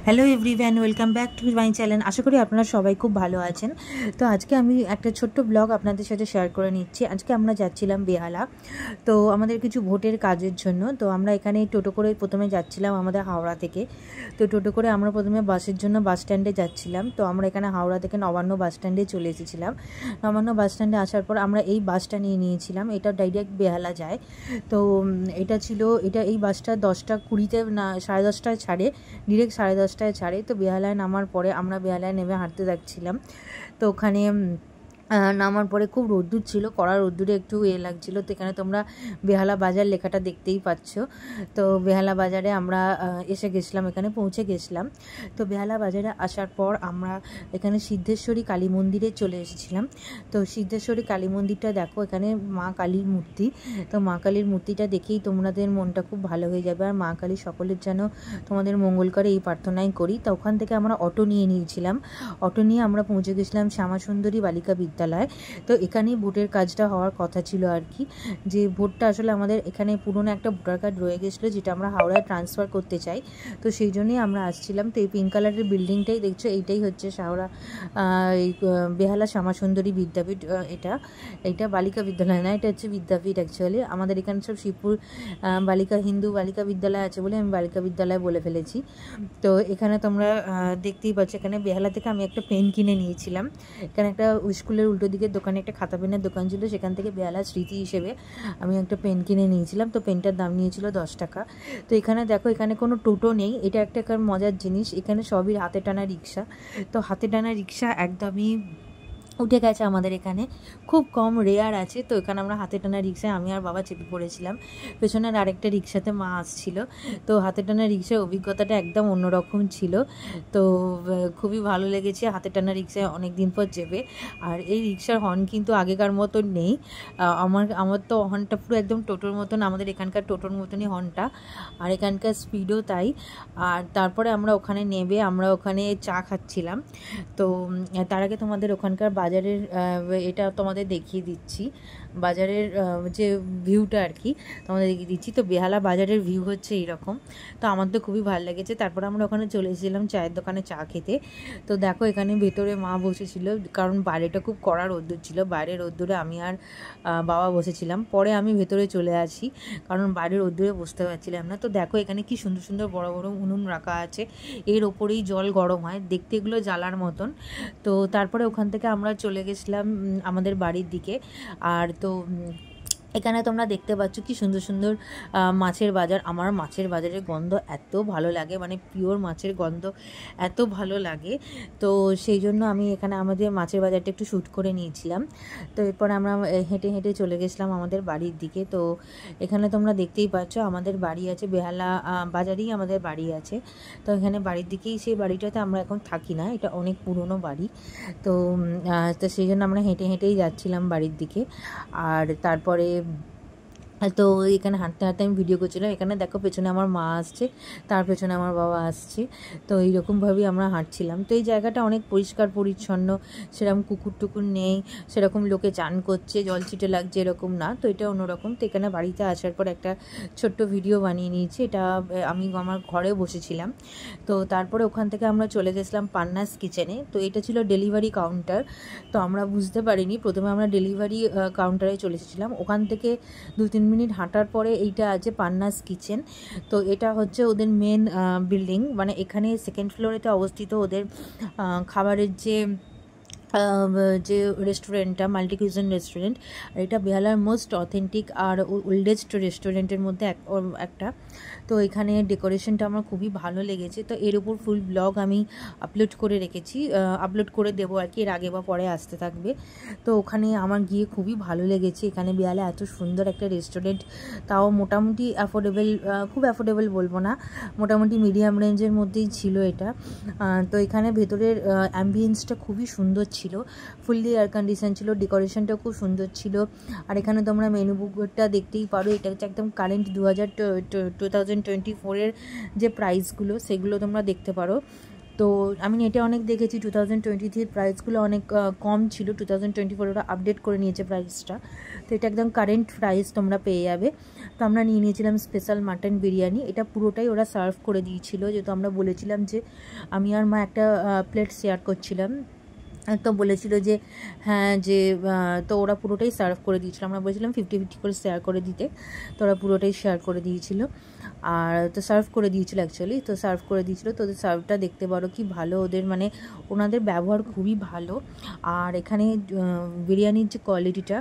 Hello everyone, welcome back to my channel. আশা করি আপনারা সবাই খুব ভালো আছেন। তো আজকে আমি একটা ছোট্ট ব্লগ আপনাদের সাথে শেয়ার করে নিচ্ছি। আজকে আমরা যাচ্ছিলাম বেহালা, তো আমাদের কিছু ভোটের কাজের জন্য। তো আমরা এখানে টোটো করে প্রথমে যাচ্ছিলাম আমাদের হাওড়া থেকে। তো টোটো করে আমরা প্রথমে বাসের জন্য বাস স্ট্যান্ডে যাচ্ছিলাম। তো আমরা এখানে হাওড়া থেকে নবান্ন বাস স্ট্যান্ডে চলে এসেছিলাম। নবান্ন বাস স্ট্যান্ডে আসার পর আমরা এই বাসটা নিয়ে নিয়েছিলাম, এটা ডাইরেক্ট বেহালা যায়। তো এই বাসটা 10:20 না 10:30টায় ছাড়ে, ডিরেক্ট 10:30টায় ছাড়ে। তো বেহালায় নামার পরে আমরা বেহালায় নেমে হাঁটতে যাচ্ছিলাম। তো ওখানে নামার পরে খুব রোদ্দুর ছিল, কড়া রোদ্দুরে একটু লাগছিলো। তো এখানে তোমরা বেহালা বাজার লেখাটা দেখতেই পাচ্ছ। তো বেহালা বাজারে আমরা এসে গেছিলাম, এখানে পৌঁছে গেছিলাম। তো বেহালা বাজারে আসার পর আমরা এখানে সিদ্ধেশ্বরী কালী মন্দিরে চলে এসেছিলাম। তো সিদ্ধেশ্বরী কালী মন্দিরটা দেখো, এখানে মা কালীর মূর্তি। তো মা কালীর মূর্তিটা দেখেই তোমাদের মনটা খুব ভালো হয়ে যাবে। আর মা কালী সকলের যেন তোমাদের মঙ্গল করে এই প্রার্থনাই করি। তো ওখান থেকে আমরা অটো নিয়ে নিয়েছিলাম। অটো নিয়ে আমরা পৌঁছে গেছিলাম শ্যামাসুন্দরী বালিকা বিদ্যালয়। তো এখানেই ভোটের কাজটা হওয়ার কথা ছিল আর কি, যে ভোটটা আসলে আমাদের এখানে পুরনো একটা ভোটার কার্ড রয়ে গেছিলো, যেটা আমরা হাওড়ায় ট্রান্সফার করতে চাই। তো সেই জন্যই আমরা আসছিলাম। তো এই পিঙ্ক কালারের বিল্ডিংটাই দেখছো, এইটাই হচ্ছে বেহালা শ্যামাসুন্দরী বিদ্যাপীঠ। এটা বালিকা বিদ্যালয় না, এটা হচ্ছে বিদ্যাপীঠ অ্যাকচুয়ালি। আমাদের এখানে সব শিবপুর হিন্দু বালিকা বিদ্যালয় আছে বলে আমি বালিকা বিদ্যালয় বলে ফেলেছি। তো এখানে তোমরা দেখতেই পাচ্ছ, এখানে বেহালা থেকে আমি একটা পেন কিনে নিয়েছিলাম। এখানে একটা স্কুলের উল্টো দিকের দোকানে একটা খাতা পেনের দোকান ছিল, সেখান থেকে বেহালার স্মৃতি হিসেবে আমি একটা পেন কিনে নিয়েছিলাম। তো পেনটার দাম নিয়েছিল 10 টাকা। তো এখানে দেখো, এখানে কোনো টোটো নেই, এটা একটা মজার জিনিস। এখানে সবই হাতে টানা রিক্সা। তো হাতে টানা রিক্সা একদমই উঠে গেছে আমাদের এখানে, খুব কম রেয়ার আছে। তো এখানে আমরা হাতে টানা রিক্সায় আমি আর বাবা চেপে পড়েছিলাম, পেছনের আরেকটা রিক্সাতে মা আসছিল। তো হাতে টানা রিক্সার অভিজ্ঞতাটা একদম অন্যরকম ছিল। তো খুবই ভালো লেগেছে হাতে টানা রিক্সায় অনেক দিন পর চেপে। আর এই রিক্সার হর্ন কিন্তু আগেকার মতন নেই। আমার তো হর্নটা পুরো একদম টোটোর মতন, আমাদের এখানকার টোটোর মতনই হর্নটা, আর এখানকার স্পিডও তাই। আর তারপরে আমরা ওখানে নেমে আমরা ওখানে চা খাচ্ছিলাম। তো তার আগে তোমাদের ওখানকার বাজারের এটা তোমাদের দেখিয়ে দিচ্ছি, বাজারের যে ভিউটা আর কি তোমাদের দেখিয়ে দিচ্ছি। তো বেহালা বাজারের ভিউ হচ্ছে এইরকম। তো আমার তো খুবই ভালো লেগেছে। তারপর আমরা ওখানে চলে এসেছিলাম চায়ের দোকানে চা খেতে। তো দেখো, এখানে ভেতরে মা বসেছিল, কারণ বাইরেটা খুব কড়া রোদ্দুর ছিল। বাইরের রোদ্দুরে আমি আর বাবা বসেছিলাম। পরে আমি ভেতরে চলে আসি, কারণ বাইরের রোদ্দুরে বসতে পারছিলাম না। তো দেখো, এখানে কি সুন্দর সুন্দর বড় বড় উনুন রাখা আছে, এর ওপরেই জল গরম হয়, দেখতে এগুলো জ্বালার মতন। তো তারপরে ওখান থেকে আমরা চলে গেছিলাম আমাদের বাড়ির দিকে। আর তো এখানে তোমরা দেখতে পাচ্ছ কি সুন্দর সুন্দর মাছের বাজার। আমার মাছের বাজারের গন্ধ এত ভালো লাগে, মানে পিওর মাছের গন্ধ এত ভালো লাগে। তো সেই জন্য আমি এখানে আমাদের মাছের বাজারটা একটু শ্যুট করে নিয়েছিলাম। তো এরপর আমরা হেঁটে হেঁটে চলে গেছিলাম আমাদের বাড়ির দিকে। তো এখানে তোমরা দেখতেই পাচ্ছ আমাদের বাড়ি আছে, বেহালা বাজারেই আমাদের বাড়ি আছে। তো এখানে বাড়ির দিকেই, সেই বাড়িটাতে আমরা এখন থাকি না, এটা অনেক পুরনো বাড়ি। তো সেই জন্য আমরা হেঁটে হেঁটেই যাচ্ছিলাম বাড়ির দিকে। আর তারপরে তো এখানে হাঁটতে হাঁটতে আমি ভিডিও করছিলাম। এখানে দেখো, পেছনে আমার মা আসছে, তার পেছনে আমার বাবা আসছে। তো এইরকমভাবেই আমরা হাঁটছিলাম। তো এই জায়গাটা অনেক পরিষ্কার পরিচ্ছন্ন, সেরকম কুকুর টুকুর নেই, সেরকম লোকে চান করছে, জল ছিটে লাগছে এরকম না। তো এটা অন্যরকম। তো এখানে বাড়িতে আসার পর একটা ছোট্ট ভিডিও বানিয়ে নিয়েছি, এটা আমি আমার ঘরে বসেছিলাম। তো তারপরে ওখান থেকে আমরা চলে গেছিলাম পান্নাস কিচেনে। তো এটা ছিল ডেলিভারি কাউন্টার। তো আমরা বুঝতে পারিনি, প্রথমে আমরা ডেলিভারি কাউন্টারে চলে এসেছিলাম। ওখান থেকে 2-3 মিনিট হাঁটার পরে এইটা আছে পান্নাস কিচেন। তো এটা হচ্ছে ওদের মেন বিল্ডিং, মানে এখানে সেকেন্ড ফ্লোরেতে অবস্থিত ওদের খাবারের যে রেস্টুরেন্টটা, মাল্টি কুইজিন রেস্টুরেন্ট। আর এটা বেহালার মোস্ট অথেন্টিক আর ওল্ডেস্ট রেস্টুরেন্টের মধ্যে একটা। তো এখানে ডেকোরেশনটা আমার খুবই ভালো লেগেছে। তো এর উপর ফুল ব্লগ আমি আপলোড করে রেখেছি, আপলোড করে দেবো আর কি, এর আগে বা পরে আসতে থাকবে। তো ওখানে আমার গিয়ে খুবই ভালো লেগেছে। এখানে বেহালা এত সুন্দর একটা রেস্টুরেন্ট, তাও মোটামুটি অ্যাফোর্ডেবল, খুব অ্যাফোর্ডেবল বলবো না, মোটামুটি মিডিয়াম রেঞ্জের মধ্যেই ছিল এটা। তো এখানে ভেতরের অ্যাম্বিয়েন্সটা খুবই সুন্দর ছিল, ফুললি এয়ার কন্ডিশন ছিল, ডেকোরেশনটাও খুব সুন্দর ছিল। আর এখানে তোমরা মেনু বুকটা দেখতেই পারো, এটা হচ্ছে একদম কারেন্ট 2024-এর যে প্রাইসগুলো সেগুলো তোমরা দেখতে পারো। তো আমি নেটে অনেক দেখেছি 2023 প্রাইসগুলো অনেক কম ছিল, 2024 ওরা আপডেট করে নিয়েছে প্রাইসটা, তো এটা একদম কারেন্ট প্রাইস তোমরা পেয়ে যাবে। তো আমরা নিয়ে নিয়েছিলাম স্পেশাল মাটন বিরিয়ানি, এটা পুরোটাই ওরা সার্ভ করে দিয়েছিল, যেহেতু আমরা বলেছিলাম যে আমি আর মা একটা প্লেট শেয়ার করছিলাম, তো বলেছিল যে হ্যাঁ যে তো ওরা পুরোটাই সার্ভ করে দিয়েছিলো, আমরা বলেছিলাম 50-50 করে শেয়ার করে দিতে, তো ওরা পুরোটাই শেয়ার করে দিয়েছিল। আর তো সার্ভ করে দিয়েছিল অ্যাকচুয়ালি, তো সার্ভ করে দিয়েছিলো। তো ওদের সার্ভটা দেখতে পারো কি ভালো, ওদের মানে ওনাদের ব্যবহার খুবই ভালো। আর এখানে বিরিয়ানির যে কোয়ালিটিটা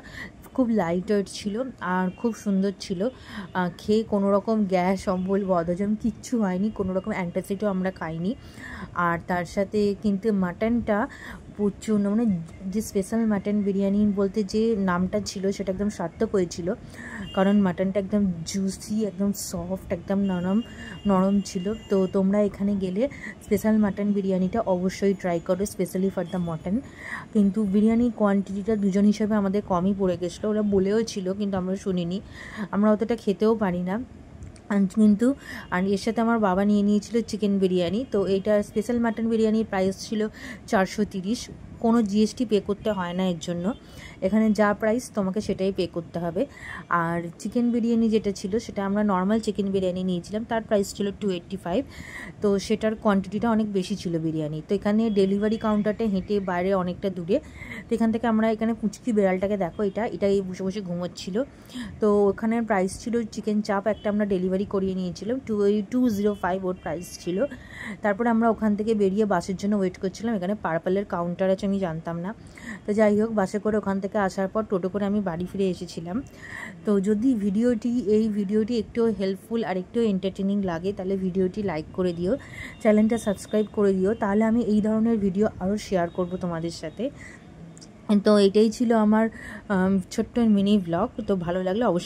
খুব লাইট ওয়েট ছিল আর খুব সুন্দর ছিল, খেয়ে কোনো রকম গ্যাস অম্বল বদহজম কিচ্ছু হয়নি, কোনো রকম অ্যান্টাসিডও আমরা খাইনি। আর তার সাথে কিন্তু মাটনটা প্রচণ্ড, মানে যে স্পেশাল মাটন বিরিয়ানি বলতে যে নামটা ছিল সেটা একদম সার্থক হয়েছিল, কারণ মাটনটা একদম জুসি, একদম সফট, একদম নরম ছিল। তো তোমরা এখানে গেলে স্পেশাল মাটন বিরিয়ানিটা অবশ্যই ট্রাই করো, স্পেশালি ফর দ্য মটন। কিন্তু বিরিয়ানির কোয়ান্টিটিটা দুজন হিসাবে আমাদের কমই পড়ে গেছিলো, ওরা বলেও ছিল কিন্তু আমরা শুনিনি, আমরা অতটা খেতেও পারি না কিন্তু। আর এর সাথে আমার বাবা নিয়ে নিয়েছিল চিকেন বিরিয়ানি, তো এইটার স্পেশাল মাটন বিরিয়ানির প্রাইস ছিল 430, কোনো জিএসটি পে করতে হয় না এর জন্য, এখানে যা প্রাইস তোমাকে সেটাই পে করতে হবে। আর চিকেন বিরিয়ানি যেটা ছিল সেটা আমরা নর্মাল চিকেন বিরিয়ানি নিয়েছিলাম, তার প্রাইস ছিল 285, তো সেটার কোয়ান্টিটিটা অনেক বেশি ছিল বিরিয়ানি। তো এখানে ডেলিভারি কাউন্টারটা হেঁটে বাইরে অনেকটা দূরে, তো এখান থেকে আমরা এখানে পুচকি বিড়ালটাকে দেখো, এটাই বসে বসে ঘুমোচ্ছিল। তো ওখানের প্রাইস ছিল চিকেন চাপ একটা আমরা ডেলিভারি করিয়ে নিয়েছিলাম, 205 ওর প্রাইস ছিল। তারপরে আমরা ওখান থেকে বেরিয়ে বাসের জন্য ওয়েট করছিলাম, এখানে পার্পলের কাউন্টার আছে আমি জানতাম না। তো যাই হোক, বাসে করে ওখান থেকে আসার পর টোটো করে আমি বাড়ি ফিরে এসেছিলাম। তো যদি এই ভিডিওটি একটু হেল্পফুল আর একটু এন্টারটেনিং লাগে তাহলে ভিডিওটি লাইক করে দিও, চ্যানেলটা সাবস্ক্রাইব করে দিও, তাহলে আমি এই ধরনের ভিডিও আরও শেয়ার করব তোমাদের সাথে। তো এটাই ছিল আমার ছোট্ট মিনি ব্লগ, তো ভালো লাগলে অবশ্যই